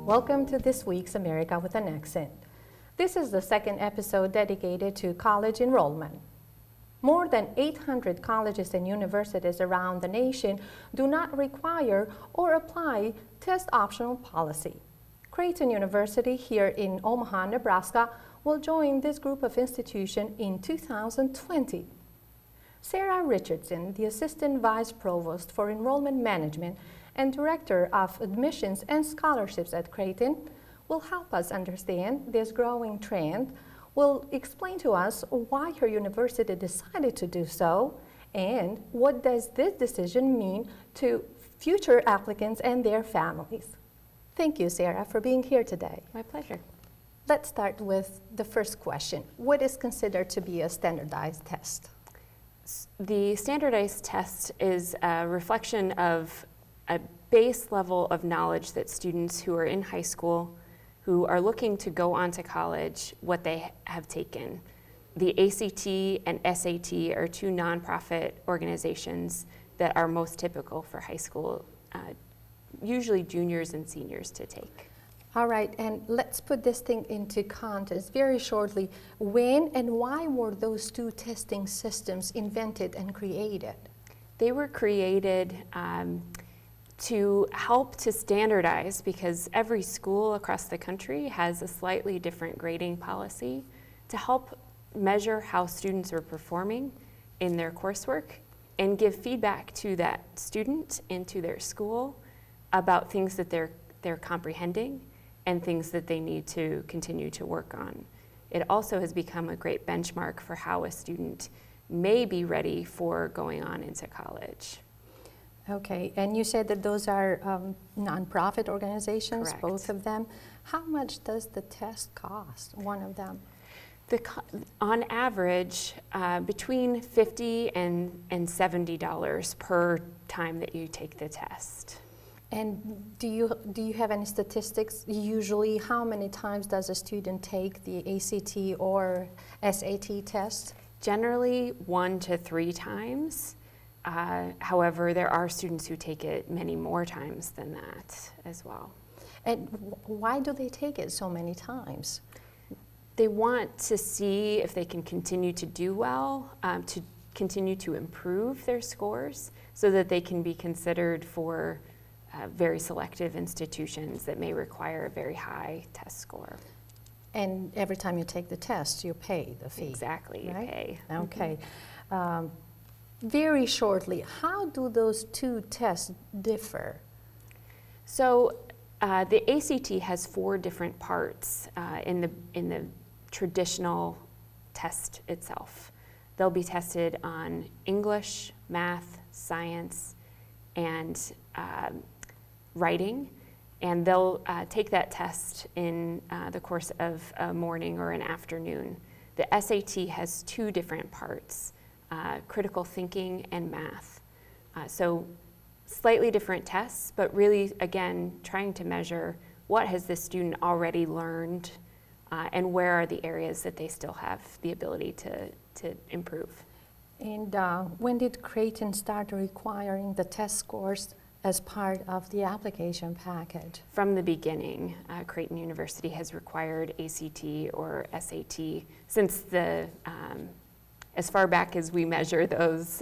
Welcome to this week's America with an Accent. This is the second episode dedicated to college enrollment. More than 800 colleges and universities around the nation do not require or apply test optional policy. Creighton University here in Omaha, Nebraska will join this group of institutions in 2020. Sarah Richardson, the Assistant Vice Provost for Enrollment Management and Director of Admissions and Scholarships at Creighton, will help us understand this growing trend, will explain to us why her university decided to do so, and what does this decision mean to future applicants and their families. Thank you, Sarah, for being here today. My pleasure. Let's start with the first question. What is considered to be a standardized test? The standardized test is a reflection of a base level of knowledge that students who are in high school, who are looking to go on to college, what they have taken. The ACT and SAT are two nonprofit organizations that are most typical for high school, usually juniors and seniors to take. All right, and let's put this thing into context very shortly. When and why were those two testing systems invented and created? They were created to help to standardize, because every school across the country has a slightly different grading policy, to help measure how students are performing in their coursework and give feedback to that student and to their school about things that they're comprehending and things that they need to continue to work on. It also has become a great benchmark for how a student may be ready for going on into college. Okay, and you said that those are nonprofit organizations, Correct. Both of them. How much does the test cost, one of them? On average, between $50 and $70 per time that you take the test. And do you have any statistics? Usually, how many times does a student take the ACT or SAT test? Generally, 1 to 3 times. However, there are students who take it many more times than that as well. And why do they take it so many times? They want to see if they can continue to do well, to continue to improve their scores so that they can be considered for very selective institutions that may require a very high test score. And every time you take the test, you pay the fee. Exactly, right? You pay. Okay. Very shortly, how do those two tests differ? So the ACT has 4 different parts in the traditional test itself. They'll be tested on English, math, science, and writing, and they'll take that test in the course of a morning or an afternoon. The SAT has 2 different parts, critical thinking and math. So slightly different tests, but really, again, trying to measure what has the student already learned and where are the areas that they still have the ability to improve. And when did Creighton start requiring the test scores as part of the application package? From the beginning, Creighton University has required ACT or SAT since as far back as we measure those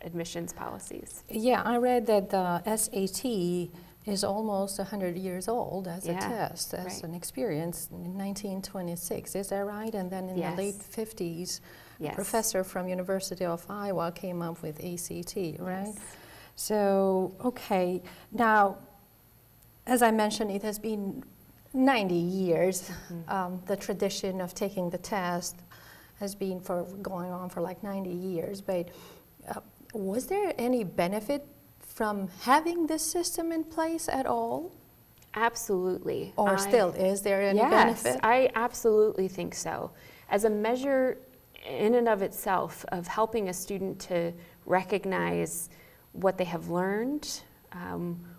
admissions policies. Yeah, I read that the SAT is almost 100 years old as a test, as right. an experience in 1926. Is that right? And then in Yes. the late 50s, Yes. a professor from University of Iowa came up with ACT, right? Yes. So, okay. Now, as I mentioned, it has been 90 years. The tradition of taking the test has been going on for like 90 years. But was there any benefit from having this system in place at all? Absolutely. Or still, is there any yes, benefit? I absolutely think so. As a measure in and of itself of helping a student to recognize what they have learned,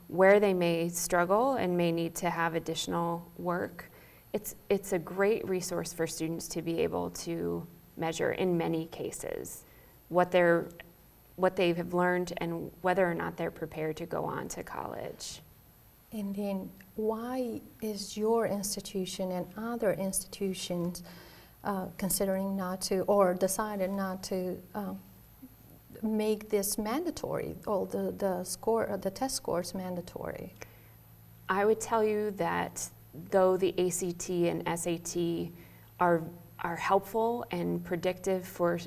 where they may struggle and may need to have additional work, it's a great resource for students to be able to measure in many cases what they have learned and whether or not they're prepared to go on to college. And then why is your institution and other institutions considering not to, or decided not to make this mandatory, or the test scores mandatory? I would tell you that though the ACT and SAT are helpful and predictive for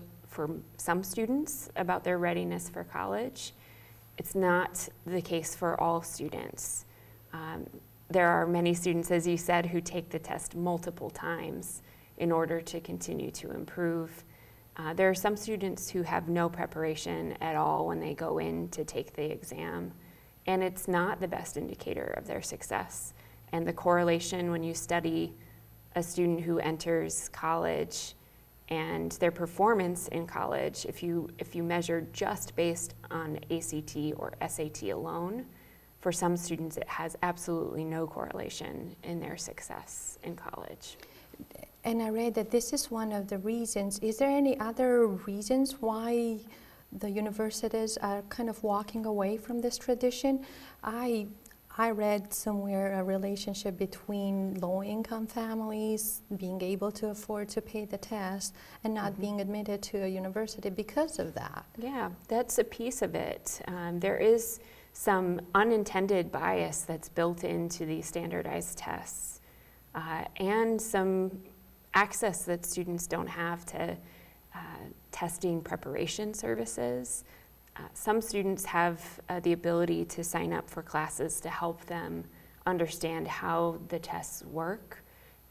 some students about their readiness for college, it's not the case for all students. There are many students, as you said, who take the test multiple times in order to continue to improve. There are some students who have no preparation at all when they go in to take the exam, and it's not the best indicator of their success. And the correlation when you study a student who enters college and their performance in college, if you measure just based on ACT or SAT alone, for some students it has absolutely no correlation in their success in college. And I read that this is one of the reasons. Is there any other reasons why the universities are kind of walking away from this tradition? I read somewhere a relationship between low-income families being able to afford to pay the test and not being admitted to a university because of that. Yeah, that's a piece of it. There is some unintended bias that's built into these standardized tests, and some access that students don't have to testing preparation services. Some students have the ability to sign up for classes to help them understand how the tests work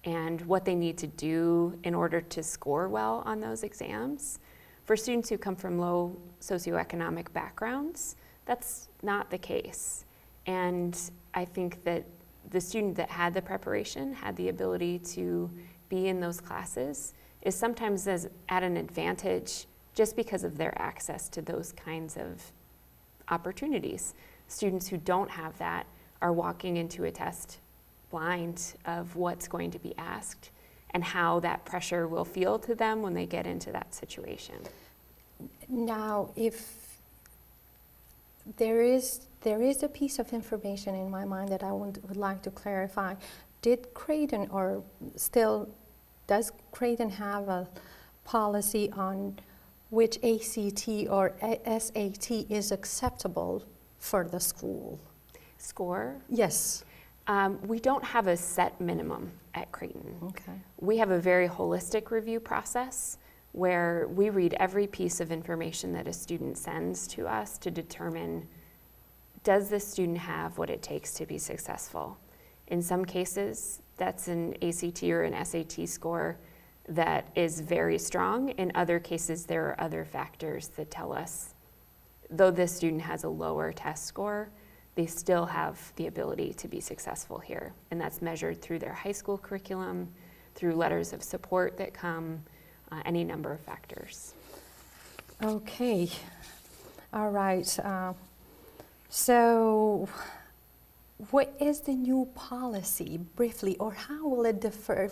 and what they need to do in order to score well on those exams. For students who come from low socioeconomic backgrounds, that's not the case. And I think that the student that had the preparation, had the ability to be in those classes, is sometimes at an advantage just because of their access to those kinds of opportunities. Students who don't have that are walking into a test blind of what's going to be asked and how that pressure will feel to them when they get into that situation. Now, if there is a piece of information in my mind that I would like to clarify. Did Creighton, or still does Creighton have a policy on which ACT or SAT is acceptable for the school? Score? Yes. We don't have a set minimum at Creighton. Okay. We have a very holistic review process where we read every piece of information that a student sends to us to determine, does this student have what it takes to be successful? In some cases, that's an ACT or an SAT score that is very strong. In other cases, there are other factors that tell us, though this student has a lower test score, they still have the ability to be successful here. And that's measured through their high school curriculum, through letters of support that come, any number of factors. Okay. All right. So what is the new policy, briefly, or how will it differ?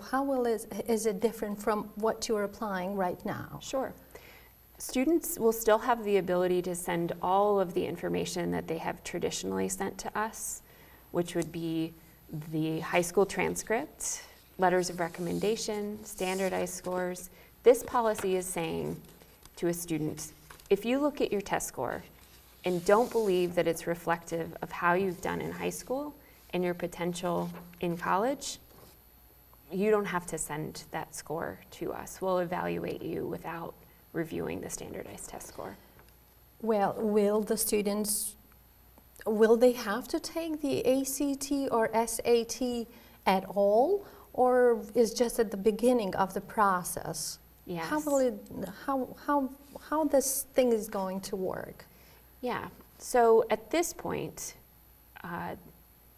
Is it different from what you're applying right now? Sure. Students will still have the ability to send all of the information that they have traditionally sent to us, which would be the high school transcript, letters of recommendation, standardized scores. This policy is saying to a student, if you look at your test score and don't believe that it's reflective of how you've done in high school and your potential in college, you don't have to send that score to us. We'll evaluate you without reviewing the standardized test score. Well, will they have to take the ACT or SAT at all, or is just at the beginning of the process? Yes. How this thing is going to work? Yeah, so at this point,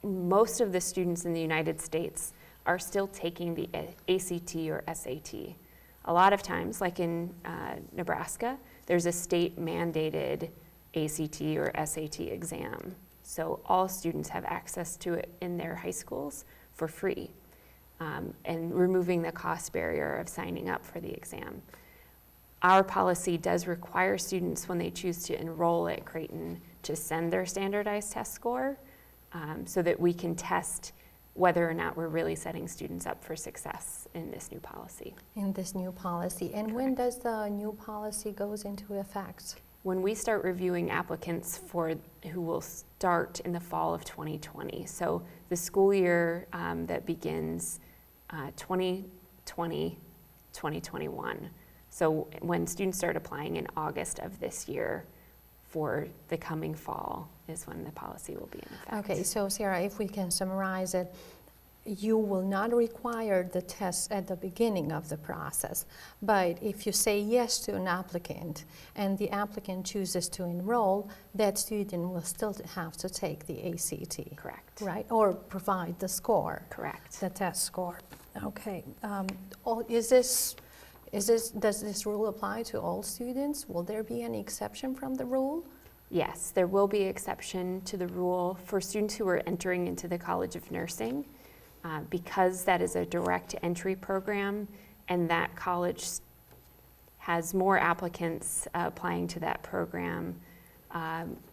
most of the students in the United States are still taking the ACT or SAT. A lot of times, like in Nebraska, there's a state mandated ACT or SAT exam. So all students have access to it in their high schools for free, and removing the cost barrier of signing up for the exam. Our policy does require students, when they choose to enroll at Creighton, to send their standardized test score, so that we can test whether or not we're really setting students up for success in this new policy. In this new policy. And when does the new policy goes into effect? When we start reviewing applicants who will start in the fall of 2020, so the school year that begins 2020, 2021. So when students start applying in August of this year for the coming fall is when the policy will be in effect. Okay, so Sarah, if we can summarize it, you will not require the test at the beginning of the process, but if you say yes to an applicant and the applicant chooses to enroll, that student will still have to take the ACT. Correct. Right, or provide the score. Correct. The test score. Okay. Does this rule apply to all students? Will there be any exception from the rule? Yes, there will be exception to the rule for students who are entering into the College of Nursing. Because that is a direct entry program and that college has more applicants applying to that program,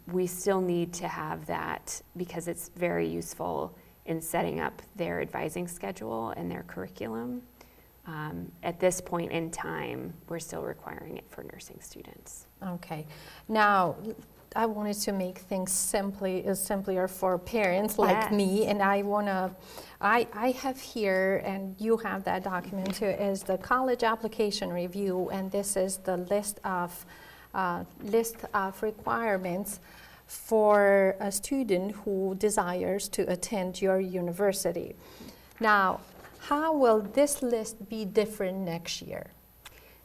we still need to have that because it's very useful in setting up their advising schedule and their curriculum. At this point in time, we're still requiring it for nursing students. Okay. Now, I wanted to make things simpler for parents like me, and I have here, and you have that document too, is the college application review, and this is the list of requirements for a student who desires to attend your university. Now, how will this list be different next year?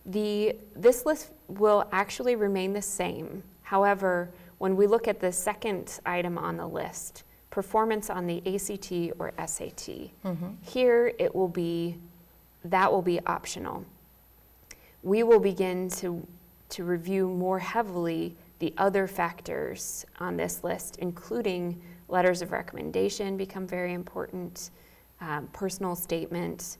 This list will actually remain the same. However, when we look at the second item on the list, performance on the ACT or SAT, here that will be optional. We will begin to review more heavily the other factors on this list, including letters of recommendation become very important, personal statement,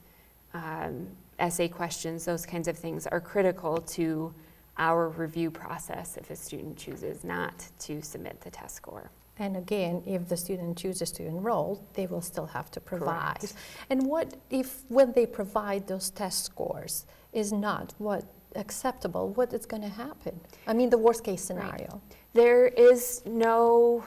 essay questions, those kinds of things are critical to our review process if a student chooses not to submit the test score. And again, if the student chooses to enroll, they will still have to provide. Correct. And what if when they provide those test scores is not acceptable, what is going to happen? I mean, the worst case scenario. Right. There is no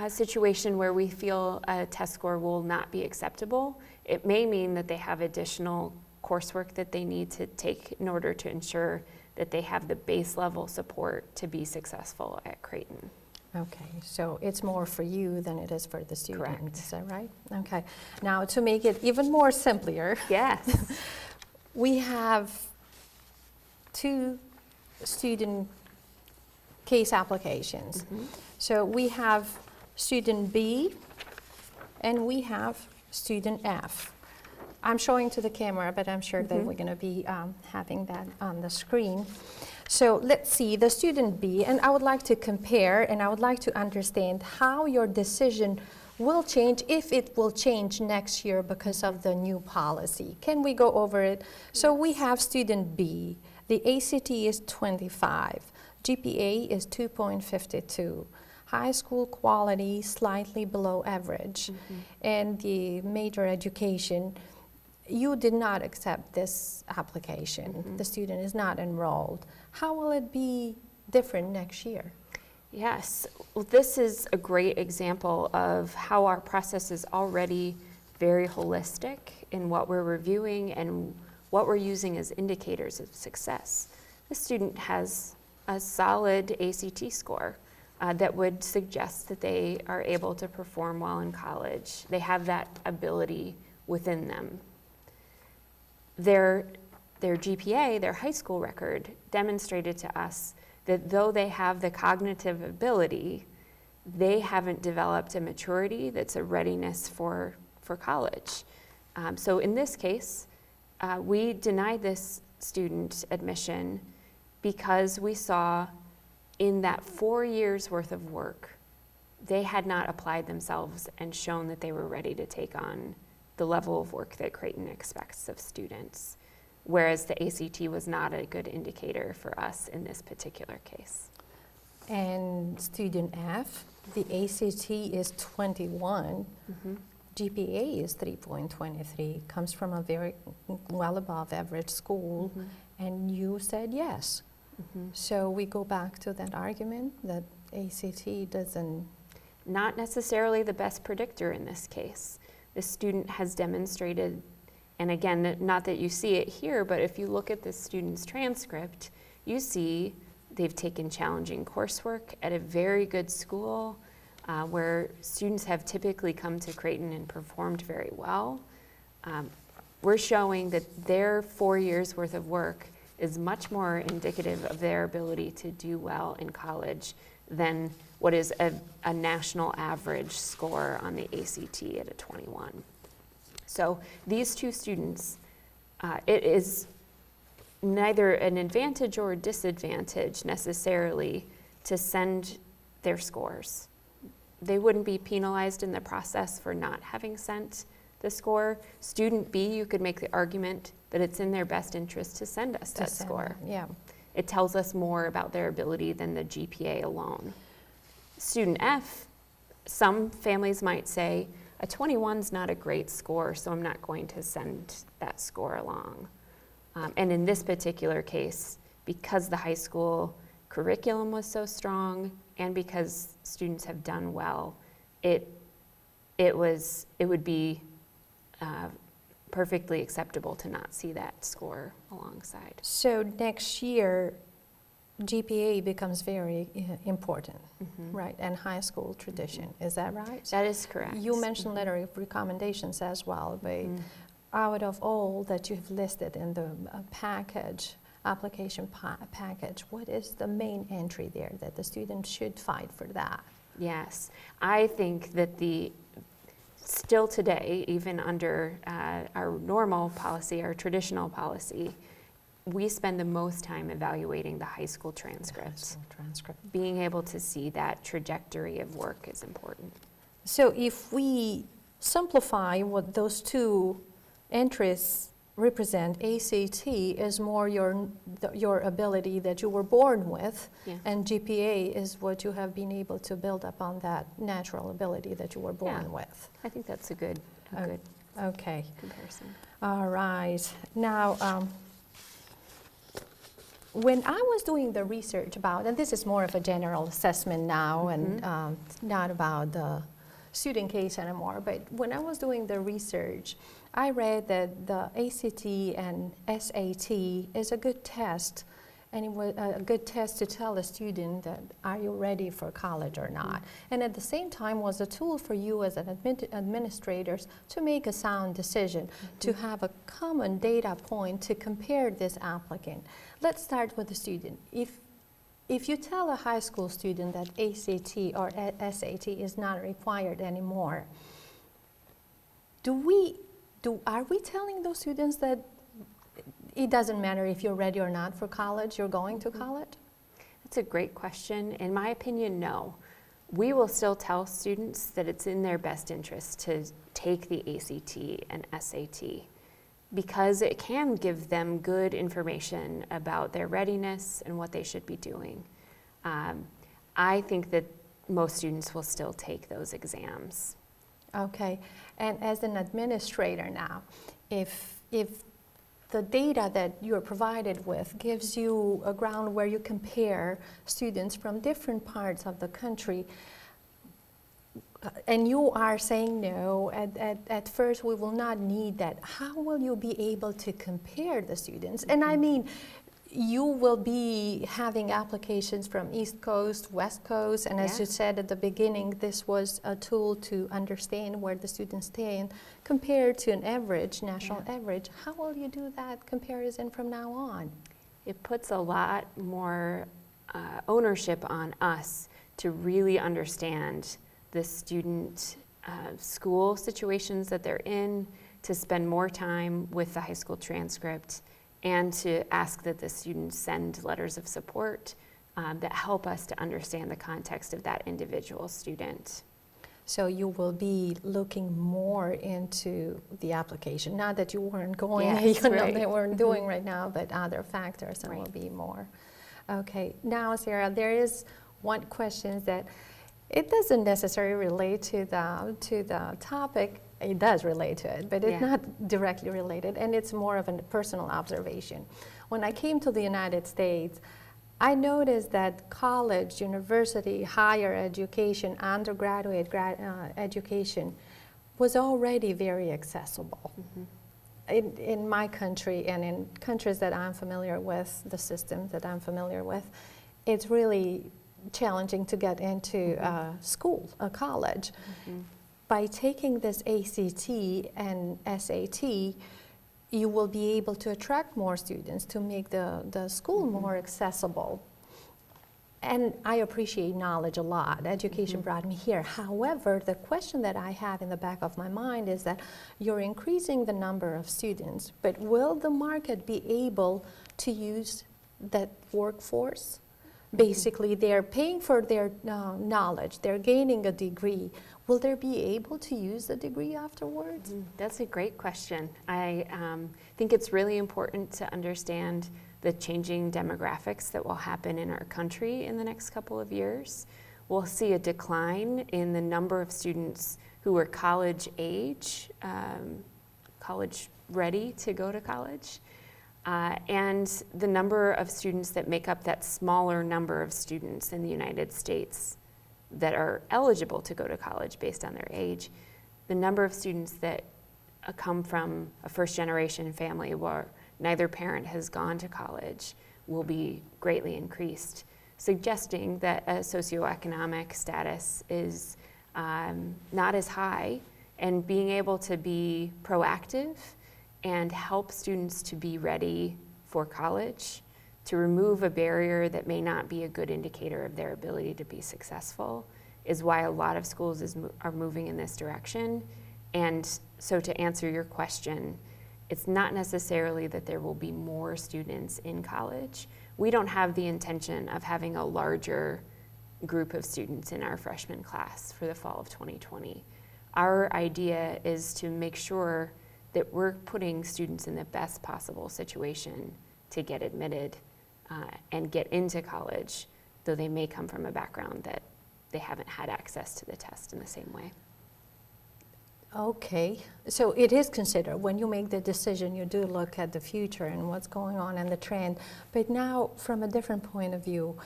situation where we feel a test score will not be acceptable. It may mean that they have additional coursework that they need to take in order to ensure that they have the base level support to be successful at Creighton. Okay, so it's more for you than it is for the student. Correct. Is that right? Okay. Now, to make it even more simpler, Yes. we have two student case applications. So we have student B and we have student F. I'm showing to the camera, but I'm sure that we're going to be having that on the screen. So let's see the student B, and I would like to compare and I would like to understand how your decision will change, if it will change next year because of the new policy. Can we go over it? So we have student B. The ACT is 25. GPA is 2.52. High school quality slightly below average. And the major education, you did not accept this application. The student is not enrolled. How will it be different next year? Yes, well, this is a great example of how our process is already very holistic in what we're reviewing and what we're using as indicators of success. The student has a solid ACT score that would suggest that they are able to perform well in college. They have that ability within them. Their GPA, their high school record, demonstrated to us that though they have the cognitive ability, they haven't developed a maturity that's a readiness for college. So in this case, we denied this student admission because we saw in that 4 years worth of work, they had not applied themselves and shown that they were ready to take on the level of work that Creighton expects of students, whereas the ACT was not a good indicator for us in this particular case. And student F, the ACT is 21. GPA is 3.23, comes from a very well above average school, and you said yes. So we go back to that argument that ACT doesn't... Not necessarily the best predictor in this case. The student has demonstrated, and again, not that you see it here, but if you look at the student's transcript, you see they've taken challenging coursework at a very good school, where students have typically come to Creighton and performed very well. We're showing that their 4 years worth of work is much more indicative of their ability to do well in college than what is a national average score on the ACT at a 21. So these two students, it is neither an advantage or a disadvantage necessarily to send their scores. They wouldn't be penalized in the process for not having sent the score. Student B, you could make the argument that it's in their best interest to send us that score. Yeah. It tells us more about their ability than the GPA alone. Student F, some families might say, a 21's not a great score, so I'm not going to send that score along. And in this particular case, because the high school curriculum was so strong and because students have done well, it would be perfectly acceptable to not see that score alongside. So next year, GPA becomes very important, right? And high school tradition, is that right? That is correct. You mentioned letter of recommendations as well, but out of all that you've listed in the package, application package, what is the main entry there that the student should fight for that? Yes, I think that still today, even under our normal policy, our traditional policy, we spend the most time evaluating the high school transcripts. Being able to see that trajectory of work is important. So if we simplify what those two entries represent, ACT is more your ability that you were born with, and GPA is what you have been able to build up on that natural ability that you were born with. I think that's a good comparison. All right. Now, when I was doing the research about, and this is more of a general assessment now, and not about the student case anymore, but when I was doing the research, I read that the ACT and SAT is a good test, and it was a good test to tell a student that are you ready for college or not. And at the same time was a tool for you as an administrators to make a sound decision, to have a common data point to compare this applicant. Let's start with the student. If you tell a high school student that ACT or SAT is not required anymore, are we telling those students that it doesn't matter if you're ready or not for college, you're going to college? That's a great question. In my opinion, no. We will still tell students that it's in their best interest to take the ACT and SAT because it can give them good information about their readiness and what they should be doing. I think that most students will still take those exams. Okay, and as an administrator now, if the data that you're provided with gives you a ground where you compare students from different parts of the country, and you are saying no, at first we will not need that, how will you be able to compare the students? And I mean, you will be having applications from East Coast, West Coast, and as you said at the beginning, this was a tool to understand where the students stand compared to an average, national average. How will you do that comparison from now on? It puts a lot more ownership on us to really understand the student school situations that they're in, to spend more time with the high school transcript, and to ask that the students send letters of support that help us to understand the context of that individual student. So you will be looking more into the application, not that you weren't going, they weren't doing right now, but other factors, and will be more. Okay, now Sarah, there is one question that it doesn't necessarily relate to the topic. It does relate to it, but it's not directly related, and it's more of a personal observation. When I came to the United States, I noticed that college, university, higher education, undergraduate education was already very accessible. In my country and in countries that I'm familiar with, the systems that I'm familiar with, it's really challenging to get into school, a college. By taking this ACT and SAT, you will be able to attract more students to make the school more accessible. And I appreciate knowledge a lot. Education brought me here. However, the question that I have in the back of my mind is that you're increasing the number of students, but will the market be able to use that workforce? Basically, they're paying for their knowledge, they're gaining a degree. Will they be able to use the degree afterwards? That's a great question. I think it's really important to understand the changing demographics that will happen in our country in the next couple of years. We'll see a decline in the number of students who are college age, college ready to go to college, and the number of students that make up that smaller number of students in the United States that are eligible to go to college based on their age. The number of students that come from a first-generation family where neither parent has gone to college will be greatly increased, suggesting that a socioeconomic status is not as high, and being able to be proactive and help students to be ready for college, to remove a barrier that may not be a good indicator of their ability to be successful, is why a lot of schools are moving in this direction. And so to answer your question, it's not necessarily that there will be more students in college. We don't have the intention of having a larger group of students in our freshman class for the fall of 2020. Our idea is to make sure that we're putting students in the best possible situation to get admitted and get into college, though they may come from a background that they haven't had access to the test in the same way. Okay, so it is considered when you make the decision, you do look at the future and what's going on and the trend. But now, from a different point of view,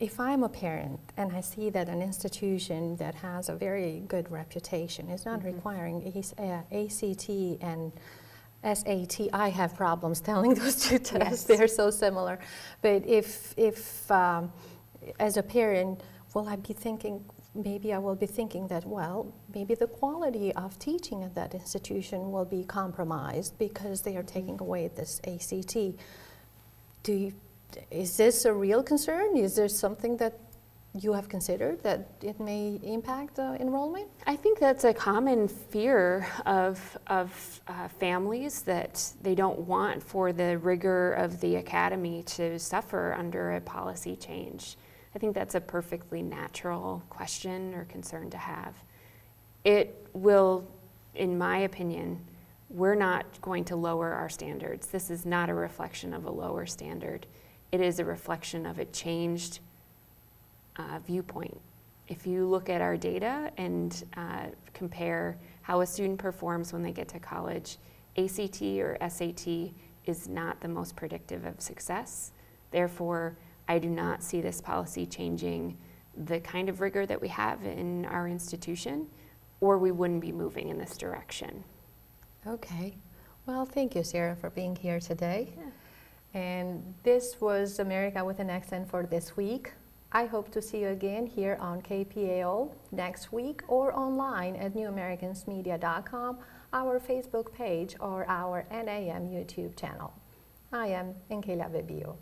if I'm a parent and I see that an institution that has a very good reputation is not requiring ACT and SAT, I have problems telling those two tests. They're so similar. But if as a parent, will I be thinking, maybe I will be thinking that, well, maybe the quality of teaching at that institution will be compromised because they are taking away this ACT. Is this a real concern? Is there something that you have considered that it may impact enrollment? I think that's a common fear of families, that they don't want for the rigor of the academy to suffer under a policy change. I think that's a perfectly natural question or concern to have. It will, in my opinion, we're not going to lower our standards. This is not a reflection of a lower standard. It is a reflection of a changed viewpoint. If you look at our data and compare how a student performs when they get to college, ACT or SAT is not the most predictive of success. Therefore, I do not see this policy changing the kind of rigor that we have in our institution, or we wouldn't be moving in this direction. Okay. Well, thank you, Sarah, for being here today. And this was America with an Accent for this week. I hope to see you again here on KPAO next week or online at newamericansmedia.com, our Facebook page, or our NAM YouTube channel. I am Enkela Bebio.